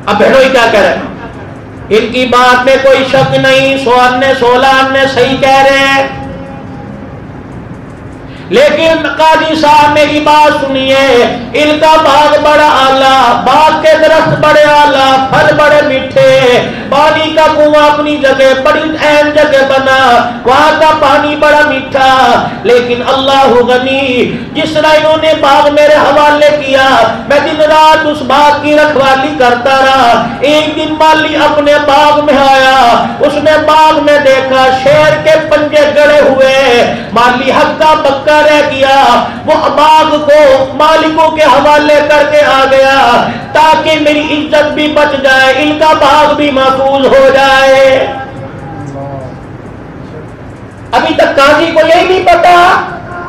اب بہنوئی کیا کہہ رہے ہیں؟ ان کی بات میں کوئی شک نہیں، 16 نے صحیح کہہ رہے ہیں، لیکن قاضی صاحب میری بات سنیے، ان کا باغ بڑا اعلیٰ، باغ کے درخت بڑے اعلیٰ، پھل بڑے میٹھے، پانی کا کنواں اپنی جگہ بڑی اہم جگہ بنا، وہاں کا پانی بڑا میٹھا، لیکن اللہ غنی، جس طرح انہوں نے باغ میرے حوالے کیا، میں دن رات اس باغ کی رکھوالی کرتا رہا۔ ایک دن مالی اپنے باغ میں آیا، اس نے باغ میں دیکھا شیر کے پنجے گڑے ہوئے، مالی ہکا بکا رہ گیا، وہ باغ کو مالکوں کے حوالے کر کے آ گیا تاکہ میری عزت بھی بچ جائے، ان کا باغ بھی محفوظ ہو جائے۔ ابھی تک قاضی کو یہی نہیں پتا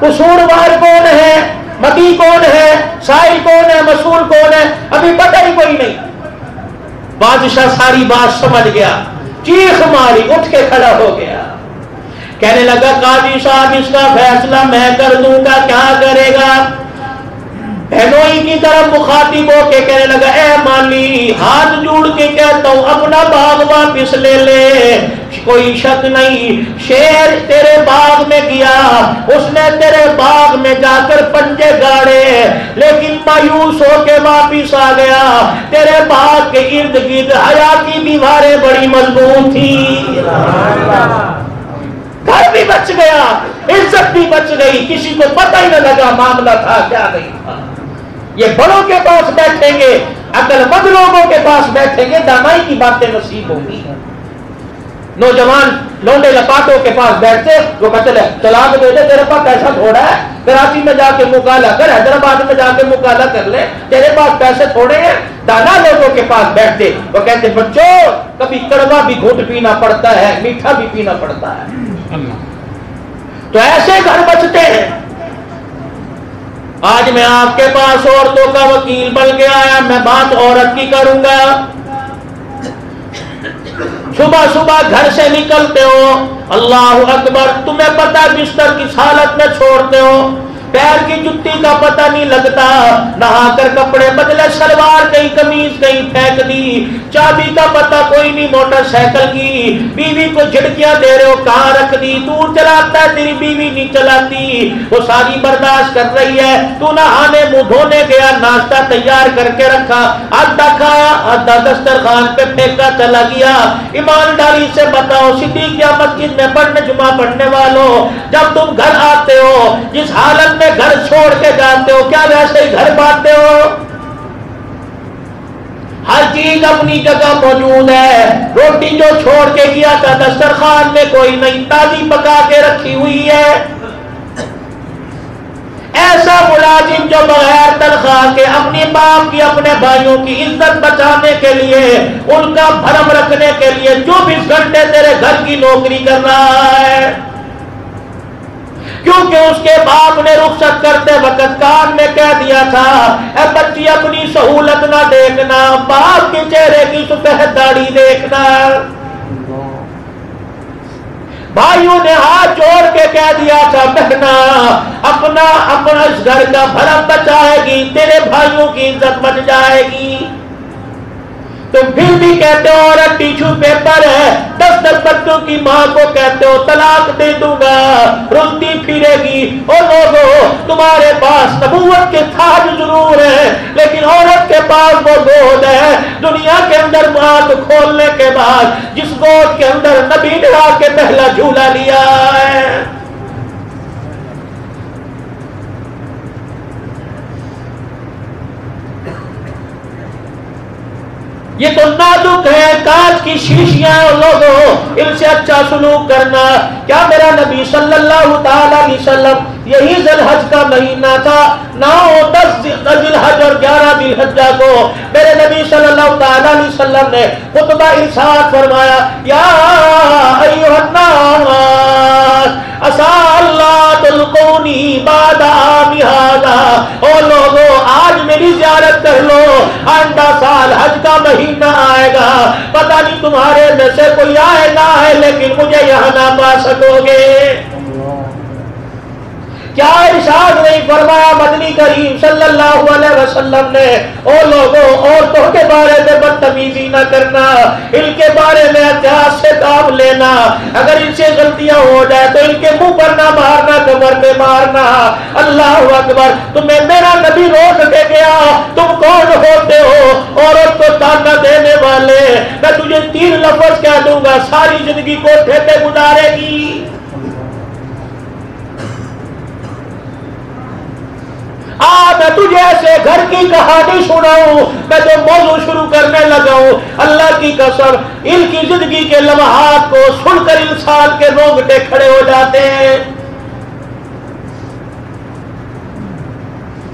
قصوروار کون ہے، مدعی کون ہے، سائل کون ہے، مسئول کون ہے، ابھی پتہ ہی کوئی نہیں۔ بادشاہ ساری بات سمجھ گیا، چیخ ماری، اٹھ کے کھڑا ہو گیا، کہنے لگا قاضی صاحب اس کا فیصلہ میں کر دوں گا، کیا کرے گا؟ بہنوئی کی طرف مخاطب ہو کے کہنے لگا، اے مالی، ہاتھ جوڑ کے کہتا ہوں اپنا باغ واپس لے لے، کوئی شک نہیں، شیر تیرے باغ میں گیا، اس نے تیرے باغ میں جا کر پنجے گاڑے، لیکن مایوس ہو کے واپس آ گیا، تیرے باغ کے ارد گرد حیا کی دیواریں بڑی مضبوط تھی، گھر بھی بچ گیا، عزت بھی بچ گئی، کسی کو پتہ ہی نہ لگا معاملہ تھا کیا نہیں تھا۔ یہ بڑوں کے پاس بیٹھیں گے، عقل مند لوگوں کے پاس بیٹھیں گے، دانائی کی باتیں نصیب ہوگی۔ نوجوان لونڈے لپاٹوں کے پاس بیٹھتے، وہ کہتے ہیں طلاق دے دے، تیرے پاس پیسہ تھوڑا ہے، کراچی میں جا کے مکالا کر، حیدرآباد میں جا کے مکالا کر لے، تیرے پاس پیسے تھوڑے ہیں۔ دانا لوگوں کے پاس بیٹھتے، وہ کہتے بچوں کبھی کڑوا بھی گھونٹ پینا پڑتا ہے، میٹھا بھی پینا پڑتا ہے۔ تو ایسے گھر بچتے ہیں۔ آج میں آپ کے پاس عورتوں کا وکیل بن کے آیا، میں بات عورت کی کروں گا۔ صبح صبح گھر سے نکلتے ہو، اللہ اکبر، تمہیں پتہ بستر کس حالت میں چھوڑتے ہو، پیر کی جتی کا پتہ نہیں لگتا، نہا کر کپڑے بدلے، شلوار کہیں قمیض کہیں پھینک دی، چابی کا پتہ کوئی نہیں موٹر سائیکل کی، بیوی کو جھڑکیاں دے رہے ہو کہاں رکھ دی، تو چلاتا ہے تیری بیوی نہیں چلاتی، وہ ساری برداشت کر رہی ہے، تو نہانے منہ دھونے گیا، ناشتہ تیار کر کے رکھا، آدھا کھایا آدھا دسترخوان پہ پھینکا چلا گیا۔ ایمانداری سے بتاؤ صدیقیہ مسجد میں پڑھنے جمعہ پڑھنے والوں، جب تم گھر آتے ہو جس حالت میں گھر چھوڑ کے جاتے ہو، کیا ویسے ہی گھر پاتے ہو؟ ہر چیز اپنی جگہ موجود ہے، روٹی جو چھوڑ کے گیا تھا دسترخوان میں کوئی نہیں، تازی پکا کے رکھی ہوئی ہے۔ ایسا ملازم جو بغیر تنخواہ کے اپنی باپ کی اپنے بھائیوں کی عزت بچانے کے لیے، ان کا بھرم رکھنے کے لیے 24 گھنٹے تیرے گھر کی نوکری کر رہا ہے، کیونکہ اس کے باپ نے رخصت کرتے وقت کان میں کہہ دیا تھا، اے بچی اپنی سہولت نہ دیکھنا، باپ کے چہرے کی سفید داڑھی دیکھنا۔ بھائیوں نے ہاتھ جوڑ کے کہہ دیا تھا، بہنا اپنا اس گھر کا بھرم بچائے گی، تیرے بھائیوں کی عزت بچ جائے گی۔ تم پھر بھی کہتے ہو عورت ٹیشو پیپر ہے، 10 بچوں کی ماں کو کہتے ہو طلاق دے دوں گا، رلتی پھرے گی۔ اور لوگوں تمہارے پاس نبوت کے تاج ضرور ہیں، لیکن عورت کے پاس وہ گود ہے دنیا کے اندر آنکھ کھولنے کے بعد جس گود کے اندر نبی نے آ کے پہلا جھولا لیا ہے۔ یہ تو نازک ہے، کانچ کی شیشیاں، اور لوگوں ان سے اچھا سلوک کرنا۔ کیا میرا نبی صلی اللہ تعالی علیہ وسلم، یہی ذی الحج کا مہینہ تھا، 9 10 ذی الحج اور 11 ذی الحجہ کو میرے نبی صلی اللہ تعالی علیہ وسلم نے خطبہ ارشاد فرمایا، یا ایھا الناس عسیٰ اللہ تلقونی بعد عامی ھذا، او لوگوں آج میری زیارت کر لو، آئندہ سال حج کا مہینہ آئے گا، پتہ نہیں تمہارے میں سے کوئی آئے نہ آئے، لیکن مجھے یہاں نہ پا سکو گے۔ کیا ارشاد نہیں فرمایا مدنی کریم صلی اللہ علیہ وسلم نے، او لوگوں عورتوں کے بارے میں بدتمیزی نہ کرنا، ان کے بارے میں احتیاط سے کام لینا، اگر ان سے غلطیاں ہو جائے تو ان کے منہ پر نہ مارنا، کمر پہ مارنا۔ اللہ اکبر، تمہیں میرا نبی روک کے گیا، تم کون ہوتے ہو عورت کو تانا دینے والے؟ میں تجھے 3 لفظ کہہ دوں گا، ساری زندگی کوٹھے پہ گزارے گی۔ میں تجھے ایسے گھر کی کہانی سناؤں، میں جو موضوع شروع کرنے لگا ہوں، اللہ کی قسم ان کی زندگی کے لمحات کو سن کر انسان کے رونگٹے کھڑے ہو جاتے ہیں۔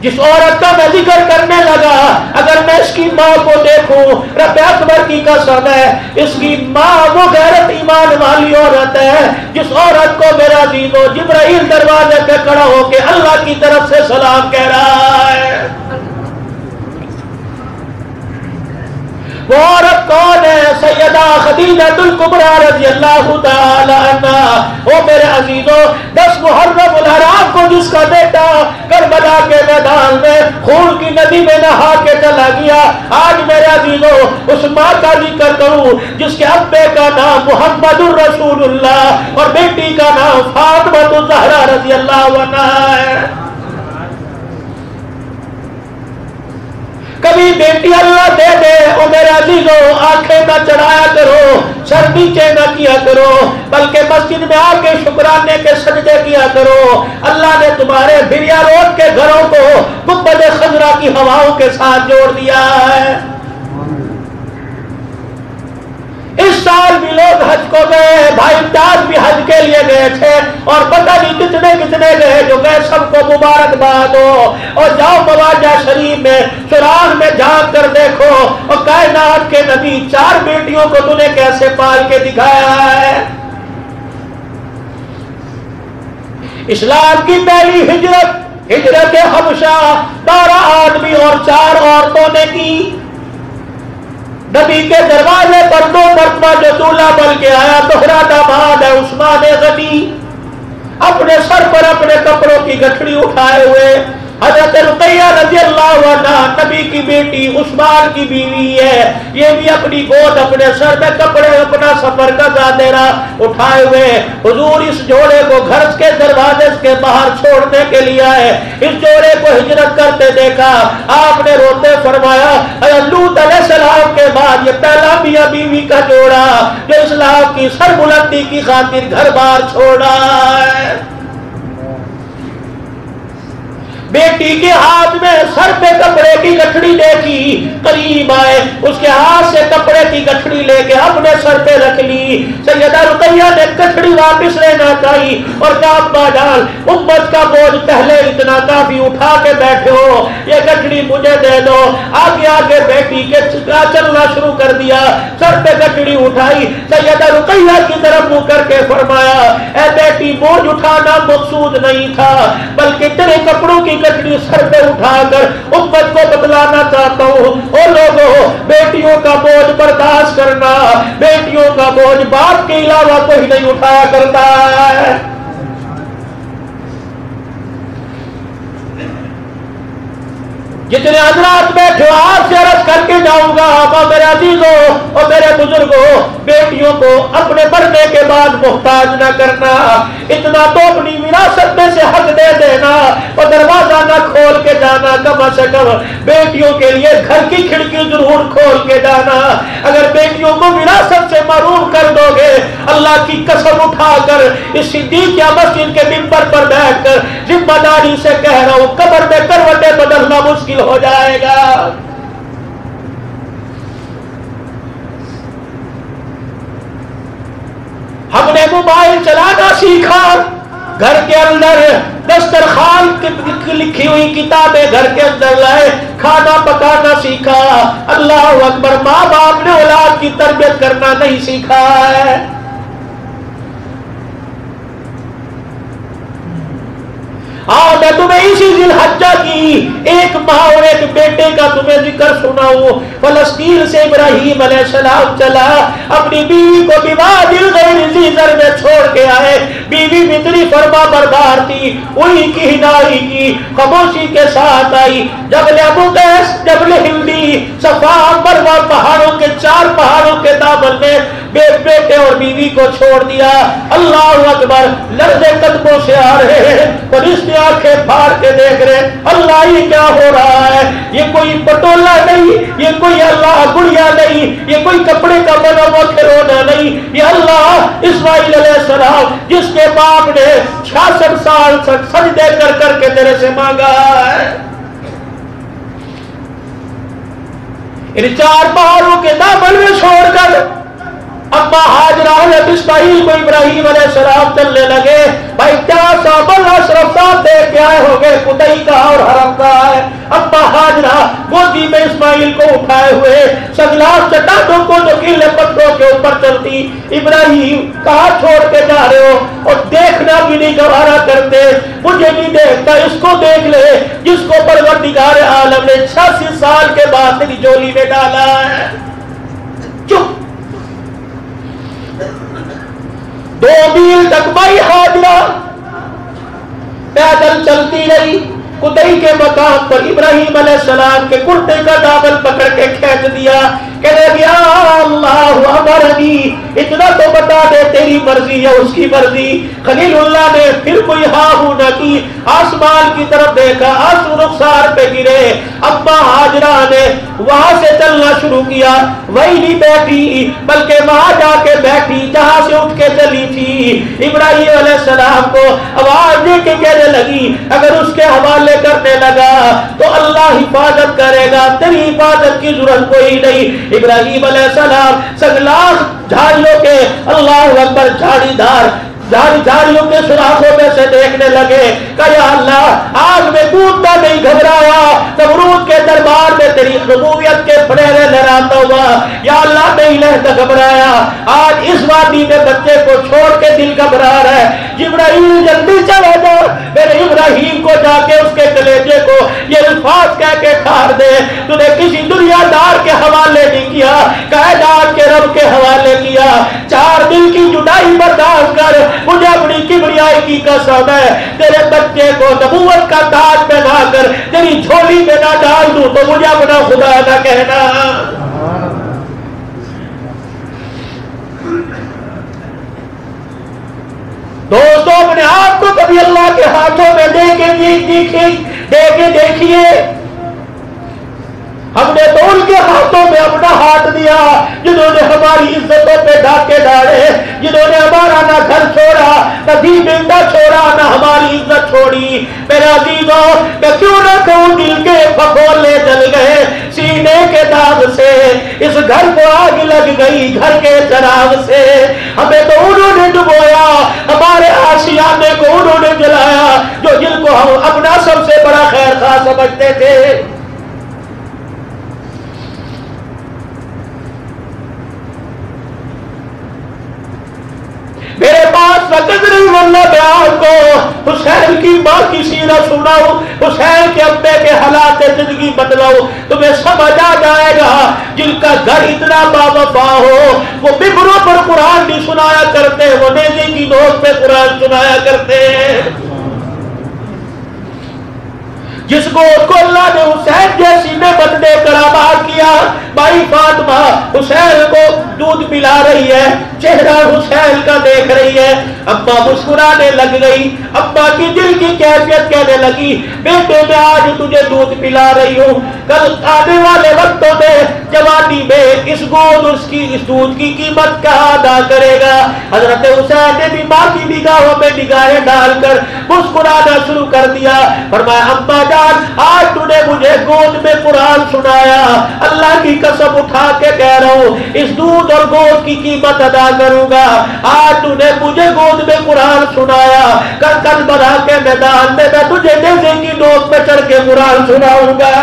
جس عورت کا میں ذکر کرنے لگا، اگر میں اس کی ماں کو دیکھوں، رب اکبر کی قسم ہے، اس کی ماں وہ غیرت ایمان والی عورت ہے جس عورت کو میرا عزیزو جبرائیل دروازے پہ کھڑا ہو کے اللہ کی طرف سے سلام کہہ رہا ہے۔ وہ عورت کون ہے؟ سیدہ خدیجہ الکبریٰ رضی اللہ تعالی عنہ۔ وہ میرے عزیزو 10 محرم الحرام کو جس کا بیٹا کربلا کے میدان میں خون کی ندی میں نہا کے چلا گیا، آج میرے عزیزو اس ماں کا ذکر کروں جس کے ابے کا نام محمد الرسول اللہ اور بیٹی کا نام فاطمہ الزہرا رضی اللہ عنہا ہے۔ کبھی بیٹی اللہ دے دے، او میرے عزیزو آنکھیں نہ چڑھایا کرو، سر نیچے نہ کیا کرو، بلکہ مسجد میں آ کے شکرانے کے سجدے کیا کرو۔ اللہ نے تمہارے بھریا روڈ کے گھروں کو گنبد خضرا کی ہواؤں کے ساتھ جوڑ دیا ہے۔ اس سال بھی لوگ حج کو گئے، بھائی امتیاز بھی حج کے لیے گئے تھے، اور پتہ نہیں کتنے کتنے گئے، جو گئے سب کو مبارکباد ہو۔ اور جاؤ مواجہ شریف میں سراغ میں جھانک کر دیکھو، اور کائنات کے نبی 4 بیٹیوں کو تو نے کیسے پال کے دکھایا ہے۔ اسلام کی پہلی ہجرت حبشہ 12 آدمی اور 4 عورتوں نے کی۔ نبی کے دروازے پر 2 مرتبہ جو دولہا بن کے آیا دوہرا داماد ہے عثمان غنی، اپنے سر پر اپنے کپڑوں کی گٹھڑی اٹھائے ہوئے۔ حضرت رقیہ رضی اللہ عنہ نبی کی بیٹی عثمان کی بیوی ہے، یہ بھی اپنی گود اپنے سر میں کپڑے اپنا سفر کا زادیرہ اٹھائے ہوئے حضور اس جوڑے کو گھر کے دروازے کے باہر چھوڑنے کے لیے آئے۔ اس جوڑے کو ہجرت کرتے دیکھا، آپ نے روتے فرمایا لوط علیہ السلام کے بعد یہ پہلا میاں بیوی کا جوڑا جو اسلام کی سر بلندی کی خاطر گھر بار چھوڑا ہے۔ بیٹی کے ہاتھ میں سر پہ کپڑے کی گٹھڑی دیکھی، قریب آئے، اس کے ہاتھ سے کپڑے کی گٹھڑی لے کے اپنے سر پہ رکھ لی۔ سیدہ رقیہ نے گٹھڑی واپس لینا چاہی اور کہا ابا جان امت کا بوجھ پہلے اتنا کافی اٹھا کے بیٹھے ہو، یہ گٹھڑی مجھے دے دو۔ آگے آگے بیٹی کے چلنا شروع کر دیا، سر پہ گٹھڑی اٹھائی، سیدہ رقیہ کی طرف منہ کر کے فرمایا اے بیٹی بوجھ اٹھانا مقصود نہیں تھا، بلکہ تیرے کپڑوں کی گٹھڑی سر پہ اٹھا کر امت کو بتلانا چاہتا ہوں۔ اور لوگوں بیٹیوں کا بوجھ برداشت کرنا، بیٹیوں کا بوجھ باپ کے علاوہ کوئی نہیں اٹھایا کرتا ہے۔ جتنے حضرات بیٹھے آپ سے عرض کر کے جاؤں گا میرے عزیزوں اور میرے بزرگوں، بیٹیوں کو اپنے مرنے کے بعد محتاج نہ کرنا، اتنا تو اپنی وراثت میں سے حق دے دینا اور دروازہ نہ کھول کے جانا، کم از کم بیٹیوں کے لیے گھر کی کھڑکی ضرور کھول کے جانا۔ اگر بیٹیوں کو وراثت سے محروم کر دو گے، اللہ کی قسم اٹھا کر اس صدیقیہ مسجد کے منبر پر بیٹھ کر ذمہ داری سے کہہ رہا ہوں قبر میں کروٹیں بدلنا مشکل ہو جائے گا۔ ہم نے موبائل چلانا سیکھا، گھر کے اندر دسترخوان کی لکھی ہوئی کتابیں گھر کے اندر لائے، کھانا پکانا سیکھا۔ اللہ اکبر، ماں باپ نے اولاد کی تربیت کرنا نہیں سیکھا ہے۔ میں تمہیں اسی ذی الحجہ کی ایک ماں اور ایک بیٹے کا تمہیں ذکر سناؤں۔ فلسطین سے ابراہیم علیہ السلام چلا، اپنی بیوی کو بوادی غیر ذی زرع میں چھوڑ کے آئے۔ بیوی اتنی فرما بردار تھی، انہی کی ہدائی کی خاموشی کے ساتھ آئی۔ جبل ابو قیس، جبل ہندی، صفا مرد مرتبہ پہاڑوں کے 4 پہاڑوں کے دامن میں بیٹے اور بیوی کو چھوڑ دیا. اللہ اکبر. لرزے قدموں سے آ رہے ہیں, فرشتے آنکھیں پھاڑ کے دیکھ رہے ہیں, اللہ یہ کیا ہو رہا ہے؟ یہ کوئی پٹولا نہیں, یہ کوئی اللہ گڑیا نہیں, یہ کوئی کپڑے کا بنا ہوا کھلونا نہیں, یہ اللہ اسماعیل علیہ السلام جس کے باپ نے 66 سال سجدے کر کر کے تیرے سے مانگا ہے. ان 4 پہاڑوں کے دامن میں چھوڑ کر اما ہاجرہ حضرت اسماعیل کو ابراہیم علیہ السلام چلنے لگے. بھائی کیا صاحب اشرف صاحب دیکھ کے آئے ہو گے؟ قدئی کا اور حرم کا ہے. اما ہاجرہ گودی میں اسماعیل کو اٹھائے ہوئے سنگلاس چٹانوں کو نوکیلے پتھروں کے اوپر چلتی. ابراہیم کہاں چھوڑ کے جا رہے ہو؟ اور دیکھنا بھی نہیں گوارا کرتے. مجھے نہیں دیکھتا, اس کو دیکھ لے جس کو پروردگار عالم نے 86 سال کے بعد تیری جولی میں ڈالا ہے. چپ. 2 میل تک مائی ہاجرہ پیدل چلتی رہی. قدئی کے مقام پر ابراہیم علیہ السلام کے کرتے کا دامن پکڑ کے کھینچ دیا. کہنے لگا یا اللہ امرنی, اتنا تو بتا دے تیری مرضی یا اس کی مرضی. خلیل اللہ نے پھر کوئی ہاں ہوں نہ کی, آسمان کی طرف دیکھا, آنسو رخسار پہ گرے. اما ہاجرہ نے وہاں سے چلنا شروع کیا. وہی نہیں بیٹھی بلکہ وہاں جا کے بیٹھی جہاں سے اٹھ کے چلی تھی. ابراہیم علیہ السلام کو آواز دے کے کہنے لگی اگر اس کے حوالے کرنے لگا تو اللہ حفاظت کرے گا, تیری حفاظت کی ضرورت کوئی نہیں. ابراہیم علیہ السلام سنگلاس جھاڑیوں کے اللہ اکبر جھاڑیوں کے سوراخوں میں سے دیکھنے لگے کہ یا اللہ آگ میں کودنا نہیں گھبرایا, نمرود کے دربار میں تیری ربوبیت کے پھریرے لہراتا ہوا یا اللہ نہیں لہتا گھبرایا. آج اس وادی میں بچے کو چھوڑ کے دل گھبرا رہا ہے. جبرائیل جلدی چلا جا, میرے ابراہیم کو جا کے اس کے کلیجے کو یہ الفاظ کہہ کے ٹھار دے, تو نے کسی دنیا دار کے حوالے نہیں کیا, کائنات کے رب کے حوالے کیا. 4 دن کی جدائی برداشت کر, مجھے اپنی کبریائی کی قسم ہے تیرے بچے کو نبوت کا تاج پہنا کر تیری جھولی میں نہ ڈال دوں تو مجھے اپنا خدا نہ کہنا. دوستو اپنے آپ کو کبھی اللہ کے ہاتھوں میں دے کے دیکھیے. ہم نے تو ان کے ہاتھوں میں اپنا ہاتھ دیا جنہوں نے ہماری عزتوں پہ ڈاکے ڈالے, جنہوں نے ہمارا نہ گھر چھوڑا, نہ دھی بندہ چھوڑا, نہ ہماری عزت چھوڑی. میرے عزیزوں میں کیوں نہ کہوں دل کے پھپھولے جل گئے سینے کے داغ سے, اس گھر کو آگ لگ گئی گھر کے چراغ سے. ہمیں تو انہوں نے ڈبویا, ہمارے آشیانے کو انہوں نے جلایا جو جن کو ہم اپنا سب سے بڑا خیر خواہ سمجھتے تھے. میرے پاس وقت نہیں ورنہ میں آپ کو حسین کی ماں کی سیرت سناؤں, حسین کے ابے کے حالات زندگی بدلاؤں, تمہیں سمجھ آ جائے گا. جن کا گھر اتنا باوفا ہو وہ ممبروں پر قرآن بھی سنایا کرتے, وہ نیزے کی نوک پہ قرآن سنایا کرتے. جس کو اللہ نے حسین جیسی نعمت دے کر آباد کیا, بھائی فاطمہ حسین کو دودھ پلا رہی ہے, چہرہ حسین کا دیکھ رہی ہے, ابا مسکرانے لگ گئی. ابا کی دل کی کیفیت کہنے لگی بیٹے میں آج تجھے دودھ پلا رہی ہوں, کل آنے والے وقتوں میں جوانی میں اس دودھ کی قیمت کہاں ادا کرے گا. حضرت حسین نے بھی ماں کی نگاہوں میں نگاہیں ڈال کر مسکرانا شروع کر دیا. فرمایا ابا آج تو نے مجھے گود میں قرآن سنایا, اللہ کی قسم اٹھا کے کہہ رہا ہوں اس دودھ اور گود کی قیمت ادا کروں گا. آج تو نے مجھے گود میں قرآن سنایا, کل بنا کے میدان میں تجھے نیزے کی نوک پہ چڑھ کے قرآن سناؤں گا.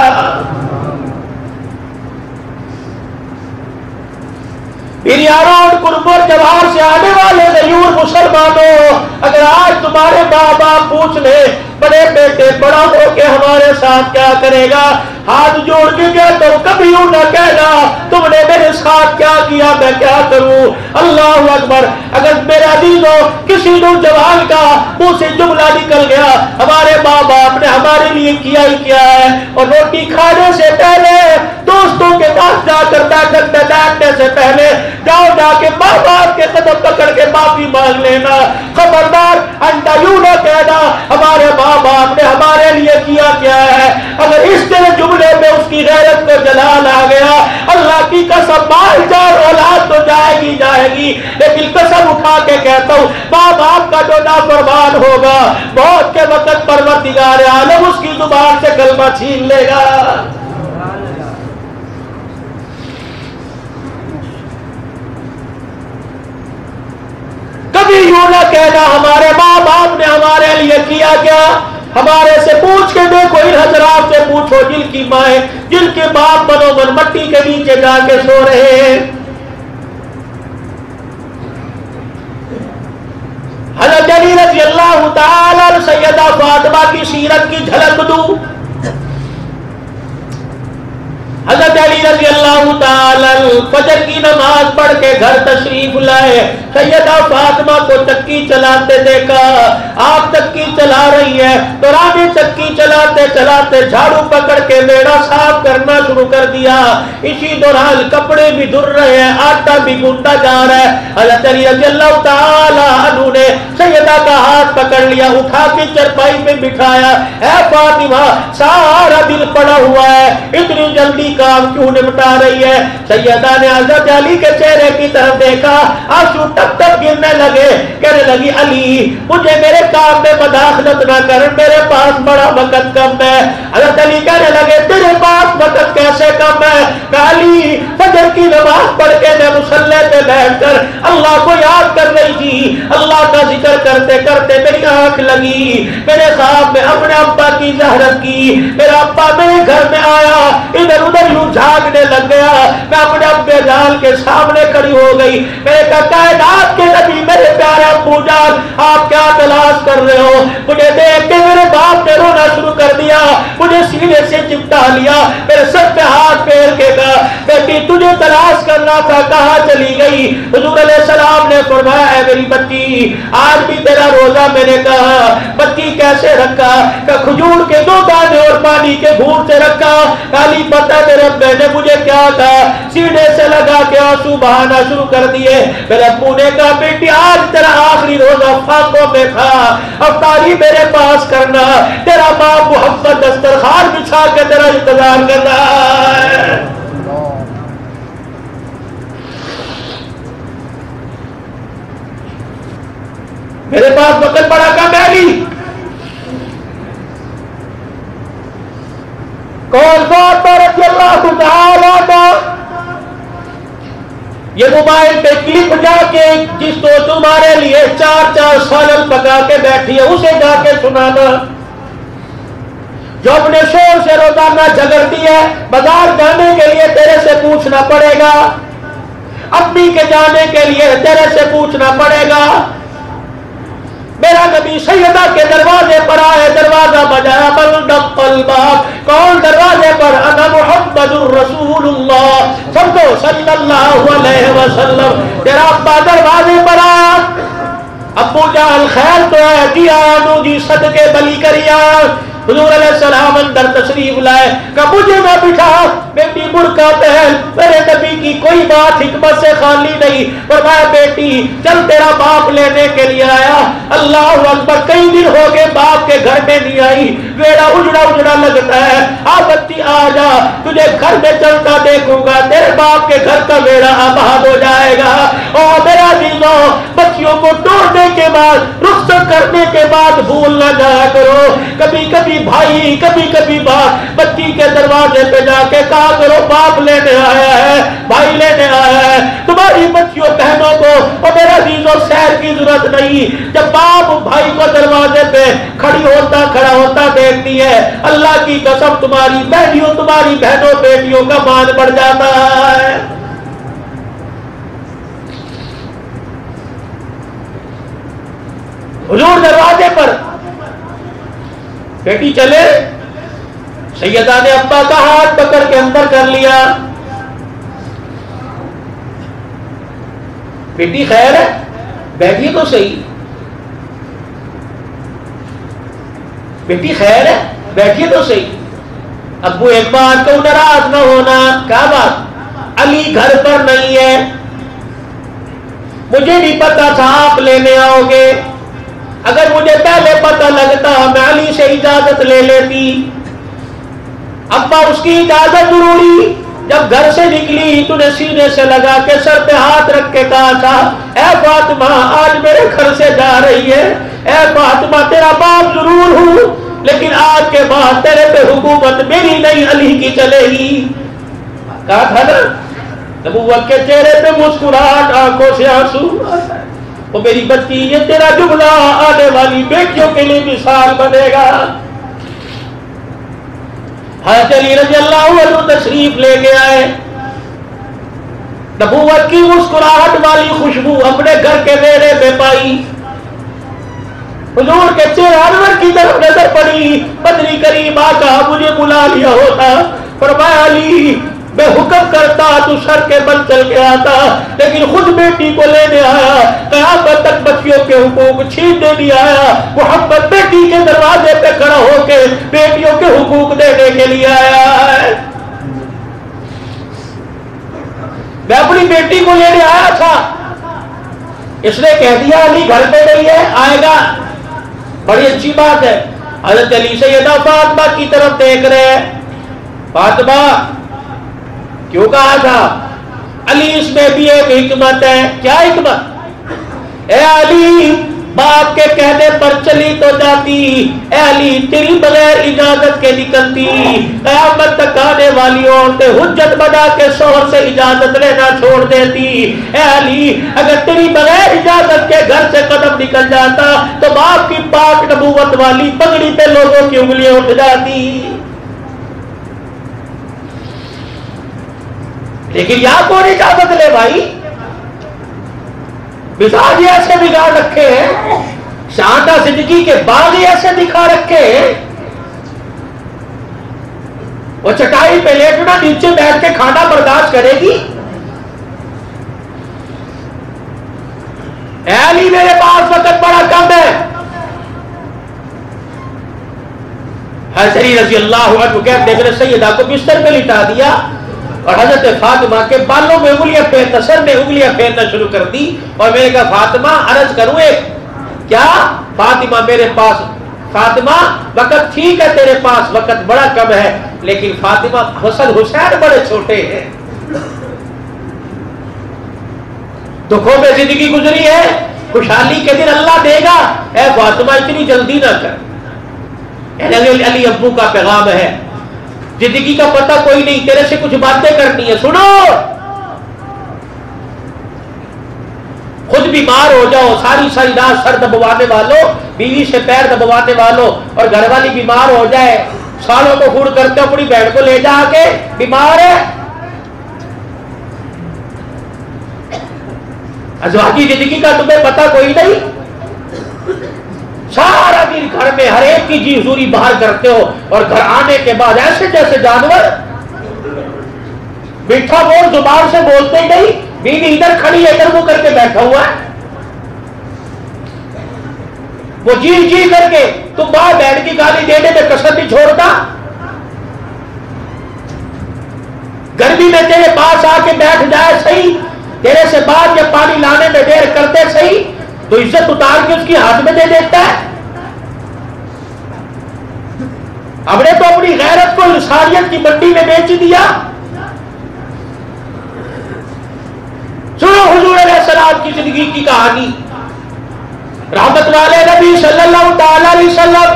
روڈ قربور جوار سے آنے والے غیور مسلمانوں, اگر آج تمہارے ماں باپ پوچھ لے بڑے بیٹے بڑا ہو کے ہمارے ساتھ کیا کرے گا, ہاتھ جوڑ کے گیا تو کبھی یوں نہ کہنا تم نے میرے ساتھ کیا کیا میں کیا کروں. اللہ اکبر. اگر میرا عزیزوں کسی نوجوان کا منہ سے جملہ نکل گیا ہمارے ماں باپ نے ہمارے لیے کیا ہی کیا ہے، اور روٹی کھانے سے پہلے دوستوں کے پاس جا کر بیٹھنے سے پہلے جا کے ماں باپ کے قدم پکڑ کے معافی مانگ لینا۔ خبردار آئندہ یوں نہ کہنا ہمارے ماں باپ نے ہمارے لیے کیا کیا ہے۔ اگر اس طرح جملے میں اس کی غیرت کو جلال آ گیا، اللہ کی قسم مال جان اولاد تو جائے گی، لیکن قسم اٹھا کے کہتا ہوں ماں باپ کا جو نافرمان ہوگا موت کے وقت پروردگار عالم اس کی زبان سے کلمہ چھین لے گا۔ کبھی یوں نہ کہنا ہمارے ماں باپ نے ہمارے لیے کیا کیا۔ ہمارے سے پوچھ کے دیکھو، ان حضرات سے پوچھو جن کی مائیں جن کے باپ منومن مٹی کے نیچے جا کے سو رہے ہیں۔ حضرت علی رضی اللہ تعالی سیدہ فاطمہ کی سیرت کی جھلک دوں۔ حضرت علی رضی اللہ تعالی فجر کی نماز پڑھ کے گھر تشریف لائے، سیدہ فاطمہ کو چکی چلاتے دیکھا، آپ چکی چلا رہی ہے تو رانی چکی چلاتے چلاتے جھاڑو پکڑ کے میڑا صاف کرنا شروع کر دیا، اسی دوران کپڑے بھی دھل رہے ہیں، آٹا بھی گوندا جا رہا ہے۔ حضرت علی رضی اللہ تعالی عنہ نے سیدہ کا ہاتھ پکڑ لیا، اٹھا کے چرپائی پہ بٹھایا، اے فاطمہ سارا دل پڑا ہوا ہے، اتنی جلدی کام کیوں نمٹا رہی ہے؟ سیدہ نے حضرت علی کے چہرے کی طرف دیکھا، آنسو ٹپ ٹپ گرنے لگے، کہنے لگی علی مجھے میرے کام میں مداخلت نہ کر، میرے پاس بڑا وقت کم ہے۔ حضرت علی کہنے لگے تیرے پاس وقت کیسے کم ہے؟ کہ علی فجر کی نماز پڑھ کے میں مصلی پہ بیٹھ کر اللہ کو یاد کر رہی تھی، اللہ کا ذکر کرتے کرتے میری آنکھ لگی، میرے خواب میں اپنے ابا کی زہرت کی، میرا ابا میرے گھر میں آیا، ادھر ادھر یوں جھاگنے لگ گیا، میں اپنے ابے جان کے سامنے کھڑی ہو گئی، میں نے کہا کائنات کے نبی میرے پیارے ابو جان آپ کیا تلاش کر رہے ہو؟ مجھے دیکھ کے میرے باپ نے رونا شروع کر دیا، مجھے سینے سے چپٹا لیا، میرے سر پہ ہاتھ پھیر کے کہا بیٹی تجھے تلاش کرنا تھا کہاں چلی گئی؟ حضور علیہ السلام نے فرمایا اے میری بچی آج بھی تیرا روزہ میں نے کہا بچی کیسے رکھا؟ کہ کھجور کے 2 دانے اور پانی کے گھونٹ سے رکھا۔ علی پتہ میرے ابے نے مجھے کیا کہا؟ سینے سے لگا کے آنسو بہانا شروع کر دیے۔ میرے ابو نے کہا بیٹی آج تیرا آخری روزہ فاقوں میں تھا، افطاری میرے پاس کرنا، تیرا باپ محمد دسترخوان بچھا کے تیرا انتظار کر رہا ہے۔ میرے پاس وقت بڑا کم ہے علی۔ کون فاطمہ رضی اللہ تعالی عنہ یہ موبائل پہ کلپ جا کے جس تو تمہارے لیے 4 سالن پکا کے بیٹھی ہے اسے جا کے سنانا، جو اپنے شور سے روزانہ جھگڑتی ہے، بازار جانے کے لیے تیرے سے پوچھنا پڑے گا، اپنی کے جانے کے لیے تیرے سے پوچھنا پڑے گا۔ میرا نبی سیدہ کے دروازے پر آئے، دروازہ بجایا، من دق الباب، کون دروازے پر؟ انا محمد الرسول اللہ صلی اللہ علیہ وسلم۔ تیرا ابا دروازے پر آیا، ابو جان خیر تو ہے؟ جی آیا نو جی صدقے بلی کری آیا۔ حضور علیہ السلام اندر تشریف لائے، کہ مجھے نہ بٹھا، بیٹی برقع پہن، میرے نبی کی کوئی بات حکمت سے خالی نہیں۔ فرمایا بیٹی چل تیرا باپ لینے کے لیے آیا۔ اللہ اکبر، کئی دن ہو گئے باپ کے گھر میں نہیں آئی، ویڑا اجڑا اجڑا لگتا ہے، آ بچی آ جا، تجھے گھر میں چلتا دیکھوں گا، تیرے باپ کے گھر کا ویڑا آباد ہو جائے گا۔ اور میرا عزیزوں بچیوں کو توڑنے کے بعد رخصت کرنے کے بعد بھول نہ جایا کرو، کبھی کبھی بھائی کبھی کبھی باپ بچی کے دروازے پہ جا کے کہا کرو باپ لینے آیا ہے، بھائی لینے آیا ہے۔ تمہاری بچیوں بہنوں کو اور میرا عزیزوں سیر کی ضرورت نہیں، جب باپ بھائی کو دروازے پہ کھڑا ہوتا دیکھتی ہے، اللہ کی قسم تمہاری بہنوں تمہاری بہنوں بیٹیوں کا مان بڑھ جاتا ہے۔ حضور دروازے پر بیٹی چلے، سیدہ نے ابا کا ہاتھ پکڑ کے اندر کر لیا، بیٹی خیر ہے؟ بیٹھیے تو صحیح بیٹی، خیر ہے بیٹھیے تو صحیح۔ ابو ایک بات تو ناراض نہ ہونا، کیا بات؟ علی گھر پر نہیں ہے، مجھے نہیں پتا تھا آپ لینے آؤ گے، اگر مجھے پہلے پتا لگتا میں علی سے اجازت لے لیتی۔ ابا اس کی اجازت ضروری، جب گھر سے نکلی تو نے سینے سے لگا کے سر پہ ہاتھ رکھ کے کہا تھا اے فاطمہ آج میرے گھر سے جا رہی ہے، اے فاطمہ تیرا باپ ضرور ہوں لیکن آج کے بعد تیرے پہ حکومت میری نہیں علی کی چلے گی۔ کہا تھا نا، نبوت کے چہرے پہ مسکراہٹ، آنکھوں سے آنسو۔ وہ میری بچی یہ تیرا جملہ آنے والی بیٹیوں کے لیے مثال بنے گا۔ حضرت علی رضی اللہ عنہ تشریف لے کے آئے، نبوت کی مسکراہٹ والی خوشبو اپنے گھر کے میرے میں پائی۔ حضور کے چہرے انور کی طرف نظر پڑی، بدری کریم آقا مجھے بلا لیا ہوتا، فرمایا علی میں حکم کرتا تو سر کے بل چل کے آتا، لیکن خود بیٹی کو لینے آیا، قیامت تک بچیوں کے حقوق چھیننے نہیں آیا، محمد بیٹی کے دروازے پہ کھڑا ہو کے بیٹیوں کے حقوق دینے کے لیے آیا ہے۔ میں اپنی بیٹی کو لینے آیا تھا، اس نے کہہ دیا علی گھر پہ نہیں ہے، آئے گا، بڑی اچھی بات ہے۔ حضرت علی سیدہ فاطمہ کی طرف دیکھ رہے ہیں، فاطمہ کیوں کہا تھا؟ علی اس میں بھی ایک حکمت ہے۔ کیا حکمت؟ اے علی باپ کے کہنے پر چلی تو جاتی، اے علی تیری بغیر اجازت کے نکلتی، قیامت تک آنے والی عورتیں حجت بنا کے شوہر سے اجازت لینا چھوڑ دیتی۔ اے علی اگر تیری بغیر اجازت کے گھر سے قدم نکل جاتا تو باپ کی پاک نبوت والی پگڑی پہ لوگوں کی انگلیاں اٹھ جاتی۔ لیکن یہاں کون اجازت لے بھائی؟ مزاج ایسے بگاڑ رکھے ہیں، شاندار زندگی کے باغ ایسے دکھا رکھے ہیں، وہ چٹائی پہ لیٹنا نیچے بیٹھ کے کھانا برداشت کرے گی؟ اے علی میرے پاس وقت بڑا کم ہے۔ حضرت علی رضی اللہ عنہ کہتے ہیں سیدہ کو بستر پہ لٹا دیا اور حضرت فاطمہ کے بالوں میں انگلیاں پھیرنا، سر میں انگلیاں پھیرنا شروع کر دی، اور میں نے کہا فاطمہ عرض کروں ایک؟ کیا؟ فاطمہ میرے پاس، فاطمہ وقت ٹھیک ہے تیرے پاس وقت بڑا کم ہے، لیکن فاطمہ حسن حسین بڑے چھوٹے ہیں، دکھوں میں زندگی گزری ہے، خوشحالی کے دن اللہ دے گا، اے فاطمہ اتنی جلدی نہ کر۔ علی ابو کا پیغام ہے، زندگی کا پتہ کوئی نہیں، تیرے سے کچھ باتیں کرنی ہے، سنو۔ خود بیمار ہو جاؤ، ساری ساری رات سر دبوانے والوں، بیوی سے پیر دبوانے والوں، اور گھر والی بیمار ہو جائے، سالوں کو فون کرتے ہو اپنی بہن کو لے جا کے، بیمار ہے، ازواجی زندگی کا تمہیں پتہ کوئی نہیں، سارا دن گھر میں ہر ایک کی جی حضوری باہر کرتے ہو، اور گھر آنے کے بعد ایسے جیسے جانور، میٹھا بول زبان سے بولتے ہی نہیں، بیوی ادھر کھڑی ہے ادھر منہ کر کے بیٹھا ہوا ہے، وہ جی جی کر کے تم ماں بہن کی گالی دینے میں کسر نہیں چھوڑتا، گرمی میں تیرے پاس آ کے بیٹھ جائے صحیح، تیرے سے بات یا پانی لانے میں دیر کرتے صحیح، تو عزت اتار کے اس کی ہاتھ میں دے دیتا ہے۔ ہم نے تو اپنی غیرت کو انسانیت کی منڈی میں بیچ دیا۔ سنو حضور علیہ السلام کی زندگی کی کہانی، رحمت والے نبی صلی اللہ تعالی علیہ وسلم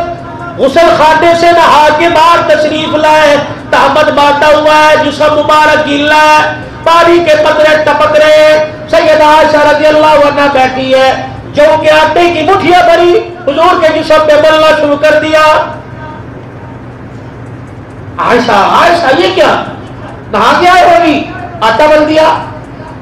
غسل خانے سے نہا کے بعد تشریف لائے، تہمت باندھا ہوا ہے، جسم مبارک گیلا ہے، پانی کے قطرے ٹپک رہے ہیں، سیدہ عائشہ رضی اللہ عنہ بیٹھی ہے، جو کے آٹے کی مٹھیاں بھری حضور کے جسم پہ ملنا شروع کر دیا۔ عائشہ عائشہ یہ کیا؟ نہا کے آئے ہوگی، آٹا مل دیا۔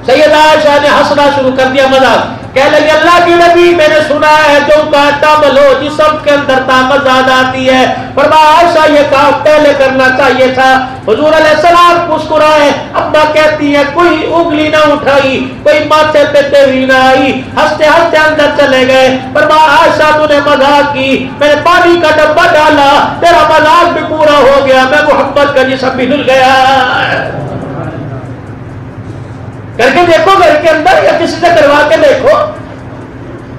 سیدہ عائشہ نے ہنسنا شروع کر دیا، مذاق، کہنے لگے اللہ کی نبی میں نے سنا ہے جو کاٹا بلو جسم کے اندر طاقت زیادہ آتی ہے، فرمایا عائشہ یہ کام پہلے کرنا چاہیے تھا۔ حضور علیہ السلام مسکرائے، ابا کہتی ہے کوئی انگلی نہ اٹھائی، کوئی ماتھے پہ تیری نہ آئی، ہنستے ہنستے اندر چلے گئے۔ فرمایا عائشہ تو نے مذاق کی، میں نے پانی کا ڈبہ ڈالا، تیرا مذاق بھی پورا ہو گیا، میں محمد کا جسم بھی دھل گیا۔ کر کے دیکھو گھر کے اندر یا کسی سے کروا کے دیکھو،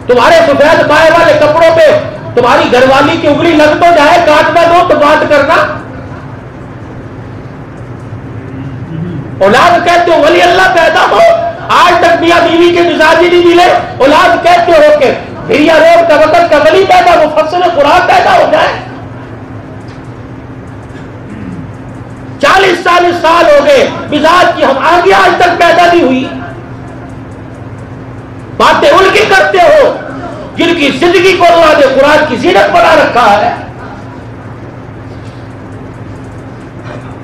تمہارے سفید بائے والے کپڑوں پہ تمہاری گھر والی کی انگلی لگ تو جائے، کاٹنا دو تو بات کرنا۔ اولاد کہتے ہو ولی اللہ پیدا ہو، آج تک میاں بیوی کے مزاج ہی نہیں ملے، اولاد کہتے ہو کہ بھیا روب کا وقت کا ولی پیدا ہو، مفسر قرآن پیدا ہو جائے۔ 40 سال ہو گئے مزاج کی ہم آگے آج تک پیدا نہیں ہوئی۔ باتیں ان کی کرتے ہو جن کی زندگی کو اللہ نے قرآن کی زینت بنا رکھا ہے۔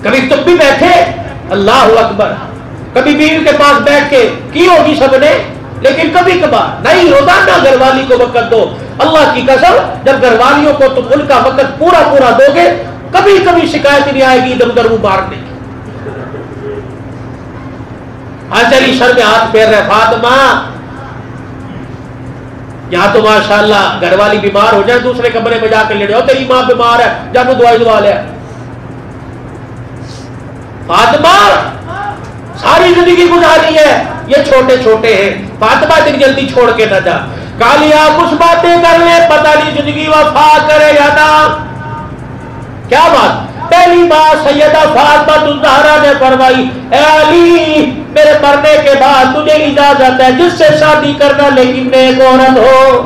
کبھی تم بھی بیٹھے اللہ اکبر، کبھی بیوی کے پاس بیٹھ کے کی ہوگی سب نے، لیکن کبھی کبھار نہیں، روزانہ گھر والی کو وقت دو۔ اللہ کی قسم جب گھر والیوں کو تم ان کا وقت پورا پورا دو گے، کبھی کبھی شکایت نہیں آئے گی ادھر ادھر وہ مارنے کی۔ چلی سر میں ہاتھ پھیر رہے فاطمہ، یہاں تو ماشاءاللہ گھر والی بیمار ہو جائے دوسرے کمرے میں جا کے لیٹے ہو، تیری ماں بیمار ہے جانو دوائی دوا لے۔ فاطمہ ساری زندگی گزاری ہے، یہ چھوٹے چھوٹے ہیں، فاطمہ اتنی جلدی چھوڑ کے نہ جا، کالیا کچھ باتیں کر لے، پتہ نہیں زندگی وفا کرے یا نہ۔ کیا بات؟ پہلی بات سیدہ فاطمہ الزہرا نے فرمائی، اے علی میرے مرنے کے بعد تجھے اجازت ہے جس سے شادی کرنا، لیکن نیک عورت ہو،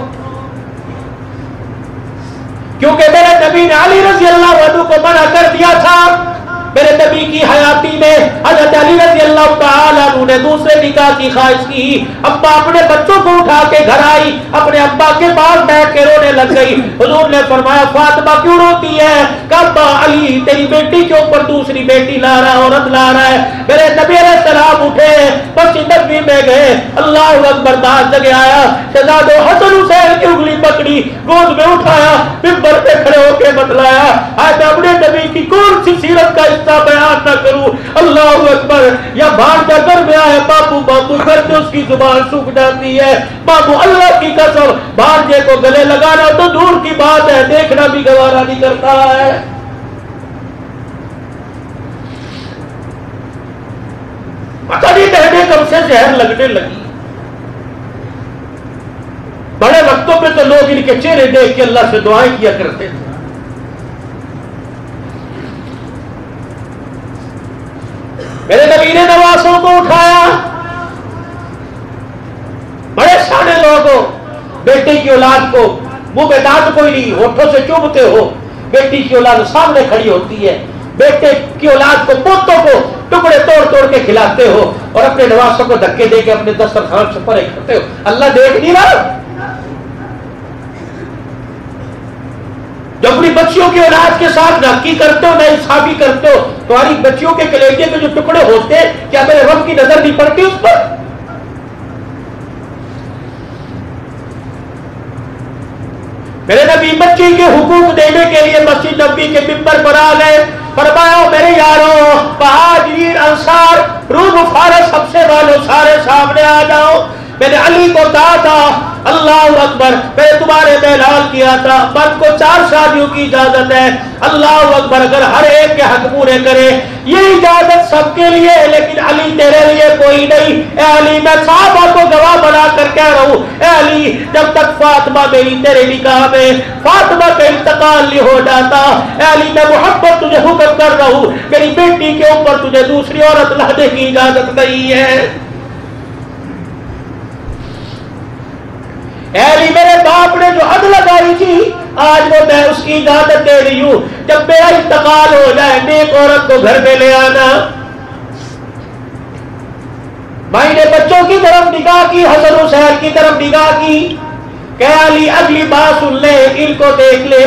کیونکہ میرے نبی نے علی رضی اللہ عنہ کو منع کر دیا تھا۔ میرے نبی کی حیاتی میں حضرت علی رضی اللہ تعالیٰ عنہ نے دوسرے نکاح کی خواہش کی، ابا اپنے بچوں کو اٹھا کے گھر آئی، اپنے ابا کے پاس بیٹھ کے رونے لگ گئی۔ حضور نے فرمایا فاطمہ کیوں روتی ہے؟ کہ ابا علی تیری بیٹی کے اوپر دوسری بیٹی لا رہا ہے، عورت لا رہا ہے۔ میرے نبی علیہ السلام اٹھے، مسجد نبوی میں گئے، اللہ اکبر، باز جگہ آیا، شہزادہ حسن حسین کی انگلی پکڑی، گود میں اٹھایا، منبر پہ کھڑے ہو کے بتلایا، آج اپنے نبی کی کون سی سیرت کا بیان نہ کروں، اللہ اکبر، یا بھار جا گھر میں آئے بابو بابو کرتے اس کی زبان سوکھ جاتی ہے، بابو اللہ کی قسم بھانجے کو گلے لگانا تو دور کی بات ہے، دیکھنا بھی گوارا نہیں کرتا ہے۔ پتہ نہیں کہنے کب سے زہر لگنے لگی۔ بڑے وقتوں پہ تو لوگ ان کے چہرے دیکھ کے اللہ سے دعائیں کیا کرتے تھے۔ میرے نبی نے نواسوں کو اٹھایا، بڑے سارے لوگ ہو، بیٹی کی اولاد کو منہ پہ دانت کوئی نہیں، ہونٹوں سے چوبتے ہو، بیٹی کی اولاد سامنے کھڑی ہوتی ہے، بیٹے کی اولاد کو پوتوں کو ٹکڑے توڑ توڑ کے کھلاتے ہو، اور اپنے نواسوں کو دھکے دے کے اپنے دسترخوان سے پرے کرتے ہو۔ اللہ دیکھ نہیں رہا؟ جو اپنی بچیوں کی اولاد کے ساتھ ناکی کرتے ہو، نہ انصافی کرتے ہو، تمہاری بچیوں کے کلیجے کے جو ٹکڑے ہوتے ہیں، کیا میرے رب کی نظر نہیں پڑتی اس پر؟ میرے نبی بچی کے حقوق دینے کے لیے مسجد نبوی کے منبر پر آ گئے، فرمایا میرے یاروں، مہاجرین انصار، روم فارس حبشے والوں سارے سامنے آ جاؤ۔ میں نے علی کو کہا تھا اللہ اکبر، میں نے تمہارے میں اعلان کیا تھا مرد کو 4 شادیوں کی اجازت ہے، اللہ اکبر، اگر ہر ایک کے حق پورے کرے، یہ اجازت سب کے لیے ہے، لیکن علی تیرے لیے کوئی نہیں۔ اے علی میں صحابہ کو گواہ بنا کر کہہ رہا ہوں، اے علی جب تک فاطمہ میری تیرے نکاح میں فاطمہ کا انتقال نہیں ہو جاتا، اے علی میں محبت تجھے حکم کر رہا ہوں، میری بیٹی کے اوپر تجھے دوسری عورت لانے کی اجازت نہیں ہے۔ اے علی میرے باپ نے جو حد لگائی تھی، آج وہ میں اس کی اجازت دے رہی ہوں، جب میرا انتقال ہو جائے نیک عورت کو گھر میں لے آنا۔ بھائی نے بچوں کی طرف نگاہ کی، حسن حسین کی طرف نگاہ کی، کہ علی اگلی بات سن لے، ان کو دیکھ لے،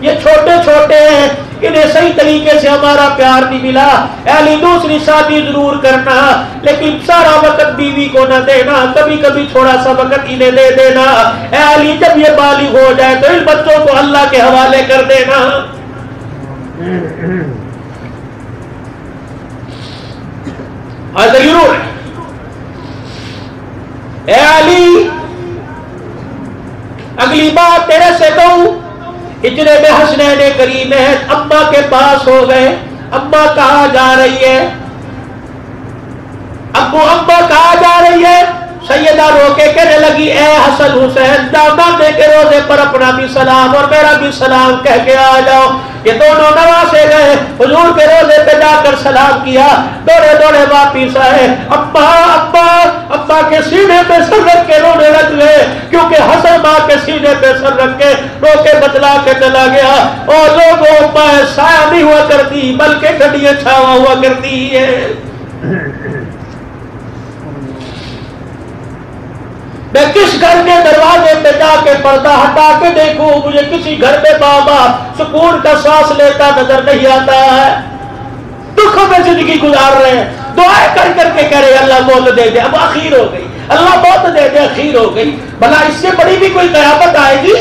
یہ چھوٹے چھوٹے ہیں، انہیں صحیح طریقے سے ہمارا پیار نہیں ملا، اے علی دوسری شادی ضرور کرنا لیکن سارا وقت بیوی کو نہ دینا، کبھی کبھی تھوڑا سا وقت انہیں دے دینا، اے علی جب یہ بالغ ہو جائے تو ان بچوں کو اللہ کے حوالے کر دینا۔ ضرور اے علی اگلی بات تیرے سے کہوں، ہجرے میں حسنین کریم ہے، اماں کے پاس ہو گئے، اماں کہاں جا رہی ہے؟ ابو اماں کہاں جا رہی ہے؟ سیدہ رو کے کہنے لگی اے حسن حسین دامادے کے روزے پر اپنا بھی سلام اور میرا بھی سلام کہہ کے آ جاؤ۔ یہ دونوں نواسے گئے، حضور کے روزے پہ جا کر سلام کیا، دوڑے دوڑے واپس آئے، ابا ابا ابا کے سینے پہ سر رکھ کے رونے لگ گئے، کیونکہ حسن ماں کے سینے پہ سر رکھ کے رو کے بتلا کے چلا گیا۔ اور لوگوں میں سایہ نہیں ہوا کرتی بلکہ ٹھنڈی چھاوا ہوا کرتی ہے۔ میں کس گھر کے دروازے پہ جا کے پردہ ہٹا کے دیکھوں، مجھے کسی گھر میں ماں باپ سکون کا سانس لیتا نظر نہیں آتا ہے، دکھوں میں زندگی گزار رہے ہیں، دعائیں کر کر کے کہہ رہے اللہ موت دے دے، اب آخیر ہو گئی، اللہ موت دے دے، آخیر ہو گئی، بھلا اس سے بڑی بھی کوئی قیامت آئے گی؟